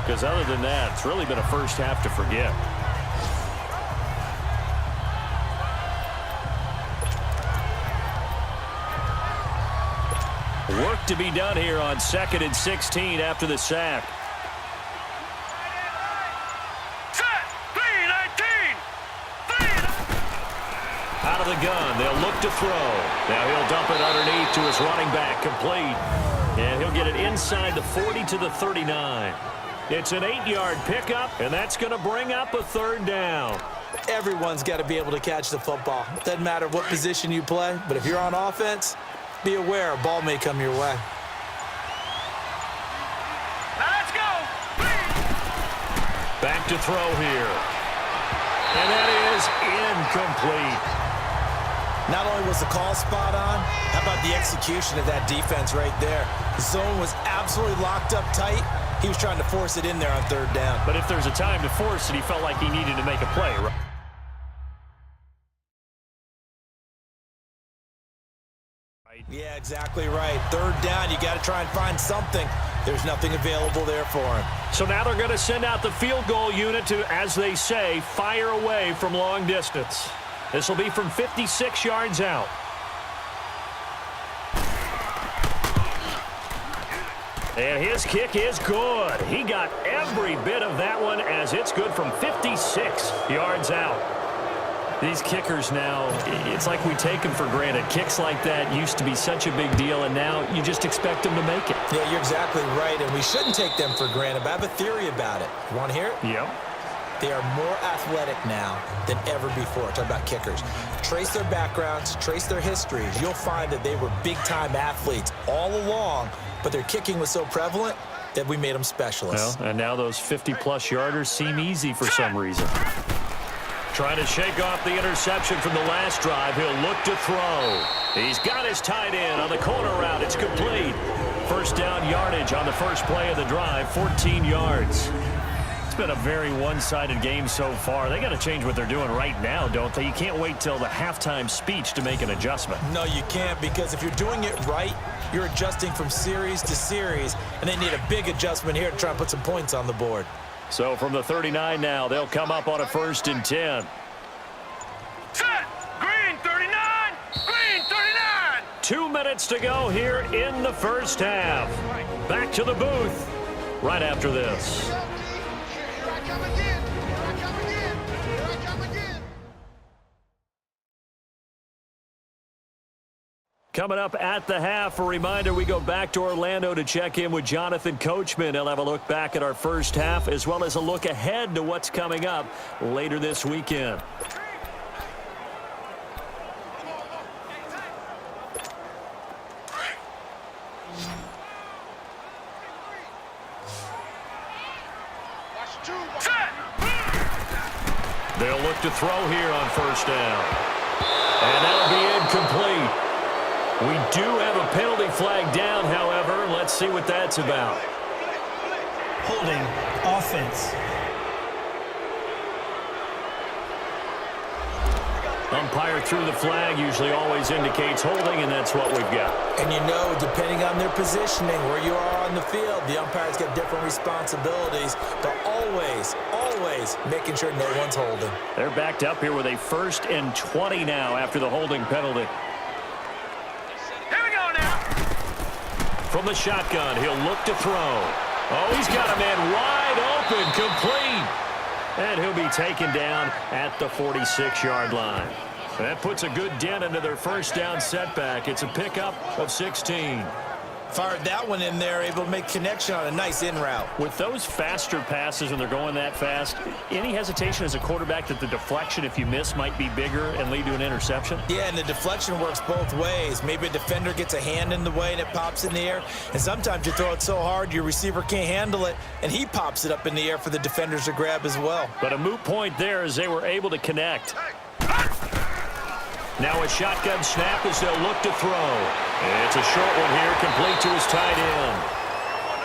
because other than that, it's really been a first half to forget. Work to be done here on 2nd and 16 after the sack. Out of the gun, they'll look to throw. Now he'll dump it underneath to his running back, complete. And he'll get it inside the 40 to the 39. It's an 8-yard pickup, and that's going to bring up a 3rd down. Everyone's got to be able to catch the football. Doesn't matter what position you play, but if you're on offense, be aware a ball may come your way. Now let's go. Back to throw here. And that is incomplete. Not only was the call spot on, how about the execution of that defense right there? The zone was absolutely locked up tight. He was trying to force it in there on 3rd down. But if there's a time to force it, he felt like he needed to make a play, right? Yeah, exactly right. 3rd down, you got to try and find something. There's nothing available there for him. So now they're going to send out the field goal unit to, as they say, fire away from long distance. This will be from 56 yards out. And his kick is good. He got every bit of that one as it's good from 56 yards out. These kickers now, it's like we take them for granted. Kicks like that used to be such a big deal, and now you just expect them to make it. Yeah, you're exactly right, and we shouldn't take them for granted, but I have a theory about it. You want to hear it? Yep. They are more athletic now than ever before. Talk about kickers. Trace their backgrounds, trace their histories. You'll find that they were big-time athletes all along, but their kicking was so prevalent that we made them specialists. Well, and now those 50-plus yarders seem easy for some reason. Trying to shake off the interception from the last drive. He'll look to throw. He's got his tight end on the corner route. It's complete. 1st down yardage on the first play of the drive, 14 yards. It's been a very one-sided game so far. They got to change what they're doing right now, don't they? You can't wait till the halftime speech to make an adjustment. No, you can't, because if you're doing it right, you're adjusting from series to series, and they need a big adjustment here to try and put some points on the board. So from the 39 now, they'll come up on a 1st and 10. Set. Green 39. Green 39. 2 minutes to go here in the first half. Back to the booth right after this. Here I come again. Here I come again. Here I come again. Coming up at the half, a reminder, we go back to Orlando to check in with Jonathan Coachman. He'll have a look back at our first half as well as a look ahead to what's coming up later this weekend. They'll look to throw here on 1st down. And that'll be incomplete. We do have a penalty flag down, however. Let's see what that's about. Holding offense. Umpire threw the flag, usually always indicates holding, and that's what we've got. And you know, depending on their positioning, where you are on the field, the umpire's got different responsibilities, but always making sure no one's holding. They're backed up here with a 1st and 20 now after the holding penalty. From the shotgun, he'll look to throw. Oh, he's got a man wide open, complete. And he'll be taken down at the 46-yard line. That puts a good dent into their 1st down setback. It's a pickup of 16. Fired that one in there, able to make connection on a nice in route. With those faster passes and they're going that fast, any hesitation as a quarterback that the deflection, if you miss, might be bigger and lead to an interception? Yeah, and the deflection works both ways. Maybe a defender gets a hand in the way and it pops in the air. And sometimes you throw it so hard your receiver can't handle it, and he pops it up in the air for the defenders to grab as well. But a moot point there as they were able to connect. Now a shotgun snap as they'll look to throw. It's a short one here, complete to his tight end.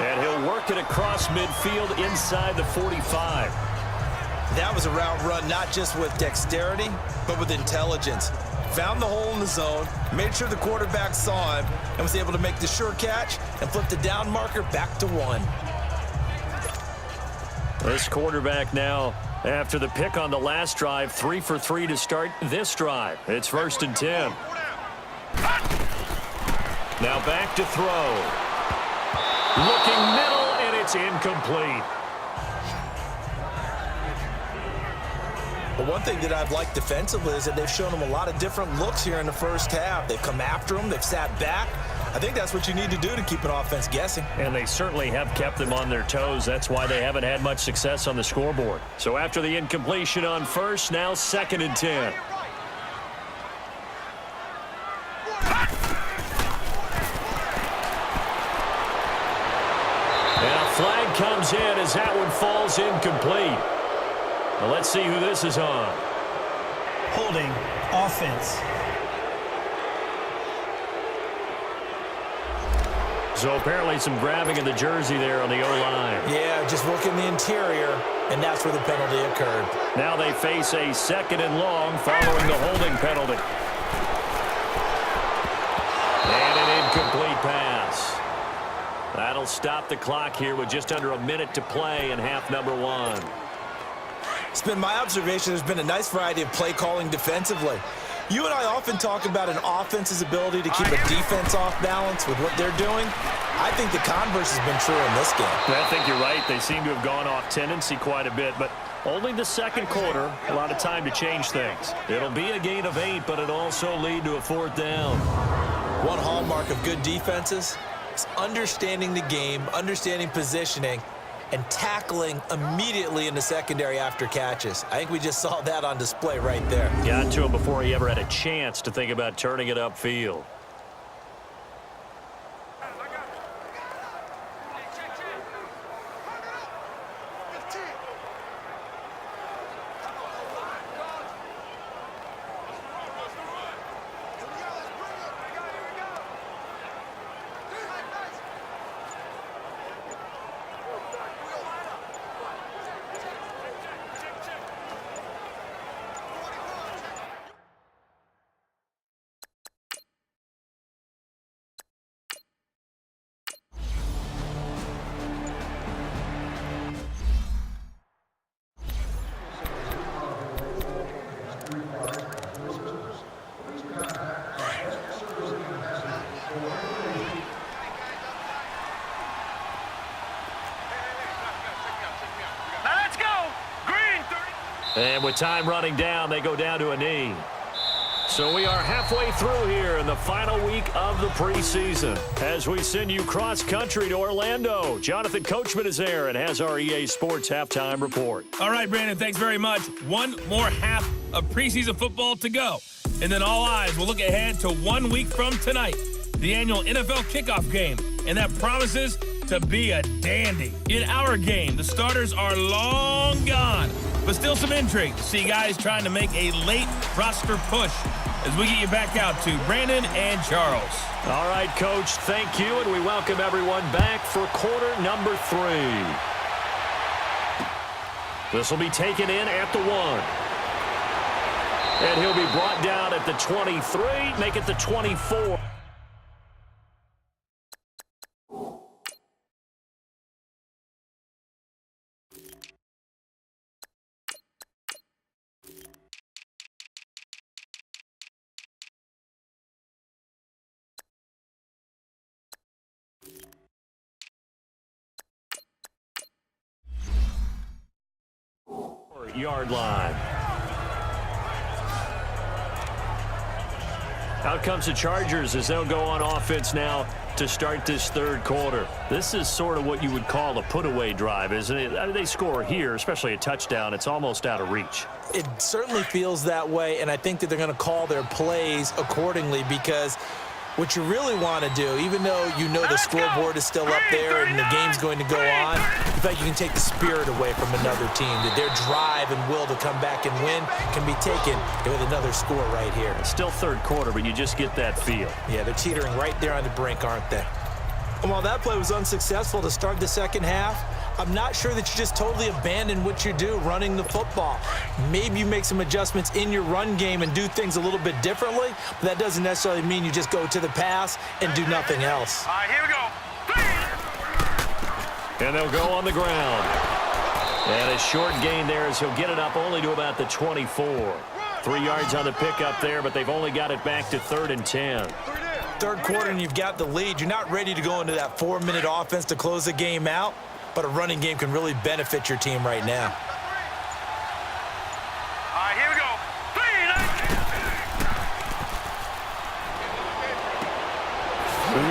And he'll work it across midfield inside the 45. That was a route run not just with dexterity, but with intelligence. Found the hole in the zone, made sure the quarterback saw him, and was able to make the sure catch and flip the down marker back to 1. This quarterback now, after the pick on the last drive, 3 for 3 to start this drive. It's 1st and 10. Now back to throw. Looking middle, and it's incomplete. But one thing that I've liked defensively is that they've shown him a lot of different looks here in the first half. They've come after him. They've sat back. I think that's what you need to do to keep an offense guessing. And they certainly have kept them on their toes. That's why they haven't had much success on the scoreboard. So after the incompletion on first, now 2nd and 10. And a flag comes in as that one falls incomplete. Well, let's see who this is on. Holding offense. So apparently some grabbing of the jersey there on the O-line. Yeah, just working the interior, and that's where the penalty occurred. Now they face a 2nd and long following the holding penalty. And an incomplete pass. That'll stop the clock here with just under a minute to play in half number 1. It's been my observation there's been a nice variety of play calling defensively. You and I often talk about an offense's ability to keep a defense off balance with what they're doing. I think the converse has been true in this game. I think you're right. They seem to have gone off tendency quite a bit, but only the second quarter, a lot of time to change things. It'll be a gain of 8, but it'll also lead to a 4th down. One hallmark of good defenses is understanding the game, understanding positioning, and tackling immediately in the secondary after catches. I think we just saw that on display right there. Got to him before he ever had a chance to think about turning it upfield. And with time running down, they go down to a knee. So we are halfway through here in the final week of the preseason as we send you cross-country to Orlando. Jonathan Coachman is there and has our EA Sports halftime report. All right, Brandon, thanks very much. One more half of preseason football to go. And then all eyes will look ahead to 1 week from tonight, the annual NFL kickoff game. And that promises to be a dandy. In our game, the starters are long gone, but still some intrigue to see guys trying to make a late roster push as we get you back out to Brandon and Charles. All right, Coach, thank you, and we welcome everyone back for quarter number 3. This will be taken in at the 1. And he'll be brought down at the 23, make it the 24. Yard line. Out comes the Chargers as they'll go on offense now to start this third quarter. This is sort of what you would call a put-away drive, isn't it? I mean, they score here, especially a touchdown. It's almost out of reach. It certainly feels that way, and I think that they're going to call their plays accordingly because what you really want to do, even though you know the scoreboard is still up there and the game's going to go on, in fact, you can take the spirit away from another team. That their drive and will to come back and win can be taken with another score right here. It's still third quarter, but you just get that feel. Yeah, they're teetering right there on the brink, aren't they? And while that play was unsuccessful to start the second half, I'm not sure that you just totally abandon what you do running the football. Maybe you make some adjustments in your run game and do things a little bit differently, but that doesn't necessarily mean you just go to the pass and do nothing else. All right, here we go. And they'll go on the ground. And a short gain there as he'll get it up only to about the 24. 3 yards on the pickup there, but they've only got it back to 3rd and 10. Third quarter and you've got the lead. You're not ready to go into that 4-minute offense to close the game out, but a running game can really benefit your team right now. All right, here we go.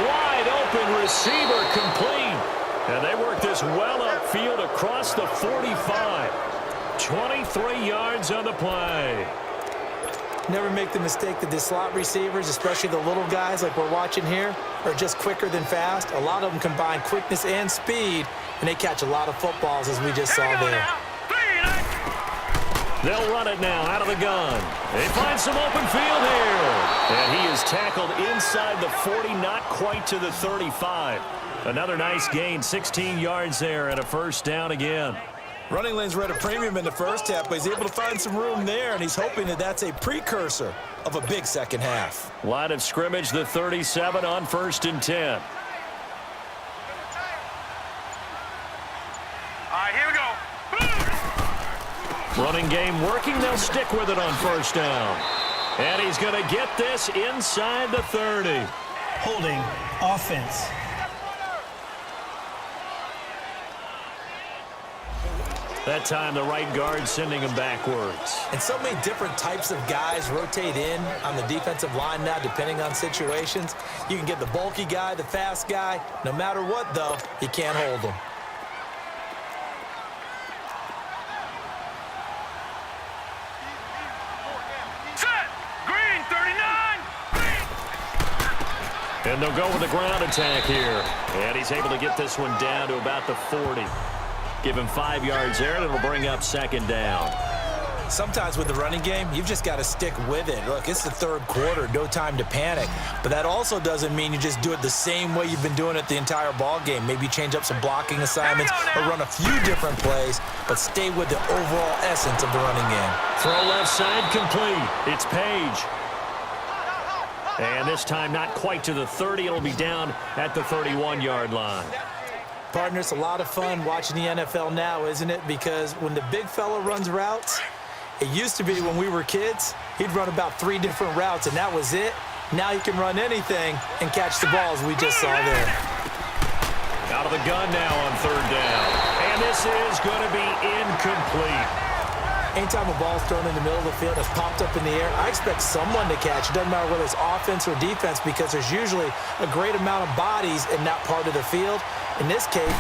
Wide open receiver complete. And they work this well upfield across the 45. 23 yards on the play. Never make the mistake that the slot receivers, especially the little guys like we're watching here, are just quicker than fast. A lot of them combine quickness and speed, and they catch a lot of footballs, as we just saw there. They'll run it now out of the gun. They find some open field here. And he is tackled inside the 40, not quite to the 35. Another nice gain, 16 yards there and a first down again. Running lanes were at a premium in the first half, but he's able to find some room there, and he's hoping that that's a precursor of a big second half. Line of scrimmage, the 37 on 1st and 10. All right, here we go. Running game working. They'll stick with it on 1st down. And he's going to get this inside the 30. Holding offense. That time the right guard sending him backwards. And so many different types of guys rotate in on the defensive line now, depending on situations. You can get the bulky guy, the fast guy. No matter what, though, you can't hold them. Set. Green, 39. And they'll go with the ground attack here. And he's able to get this one down to about the 40. Give him 5 yards there, and it'll bring up 2nd down. Sometimes with the running game, you've just got to stick with it. Look, it's the third quarter, no time to panic. But that also doesn't mean you just do it the same way you've been doing it the entire ball game. Maybe change up some blocking assignments or run a few different plays, but stay with the overall essence of the running game. Throw left side complete. It's Page. And this time not quite to the 30. It'll be down at the 31-yard line. Partner, it's a lot of fun watching the NFL now, isn't it? Because when the big fella runs routes, it used to be when we were kids, he'd run about 3 different routes, and that was it. Now he can run anything and catch the balls we just saw there. Out of the gun now on 3rd down. And this is going to be incomplete. Anytime a ball's thrown in the middle of the field that's popped up in the air, I expect someone to catch. It doesn't matter whether it's offense or defense, because there's usually a great amount of bodies in that part of the field. In this case,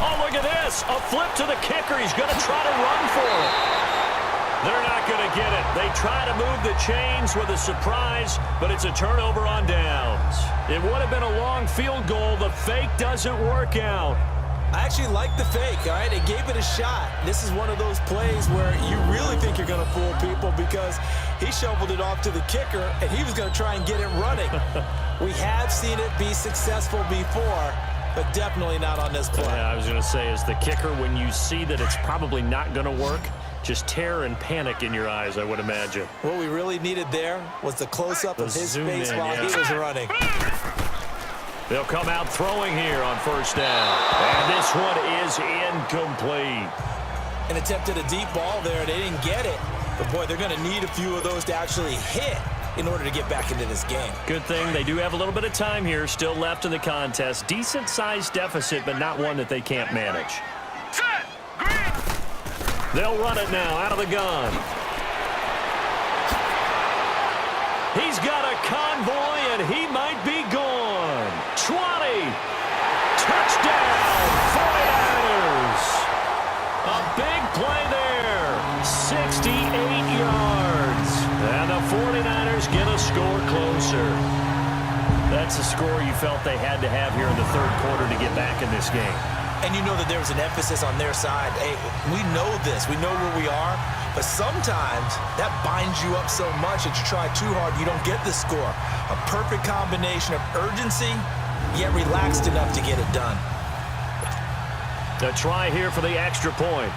oh, look at this. A flip to the kicker. He's going to try to run for it. They're not going to get it. They try to move the chains with a surprise, but it's a turnover on downs. It would have been a long field goal. The fake doesn't work out. I actually like the fake, all right? They gave it a shot. This is one of those plays where you really think you're going to fool people, because he shoveled it off to the kicker, and he was going to try and get it running. We have seen it be successful before, but definitely not on this play. Yeah, I was going to say, as the kicker, when you see that it's probably not going to work, just terror and panic in your eyes, I would imagine. What we really needed there was the close-up of his face while he was running. They'll come out throwing here on 1st down. And this one is incomplete. An attempt at a deep ball there. They didn't get it. But, boy, they're going to need a few of those to actually hit in order to get back into this game. Good thing they do have a little bit of time here still left in the contest. Decent-sized deficit, but not one that they can't manage. Set. Green. They'll run it now out of the gun. He's got a convoy, and he might be gone. 20. Touchdown, 49ers. A big play there. 68 yards. And the 49ers get a score closer. That's a score you felt they had to have here in the third quarter to get back in this game. And you know that there was an emphasis on their side. Hey, we know this. We know where we are. But sometimes that binds you up so much that you try too hard, you don't get the score. A perfect combination of urgency, yet relaxed enough to get it done. A try here for the extra point.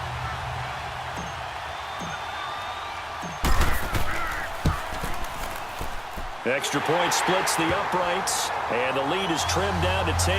Extra point splits the uprights, and the lead is trimmed down to 10.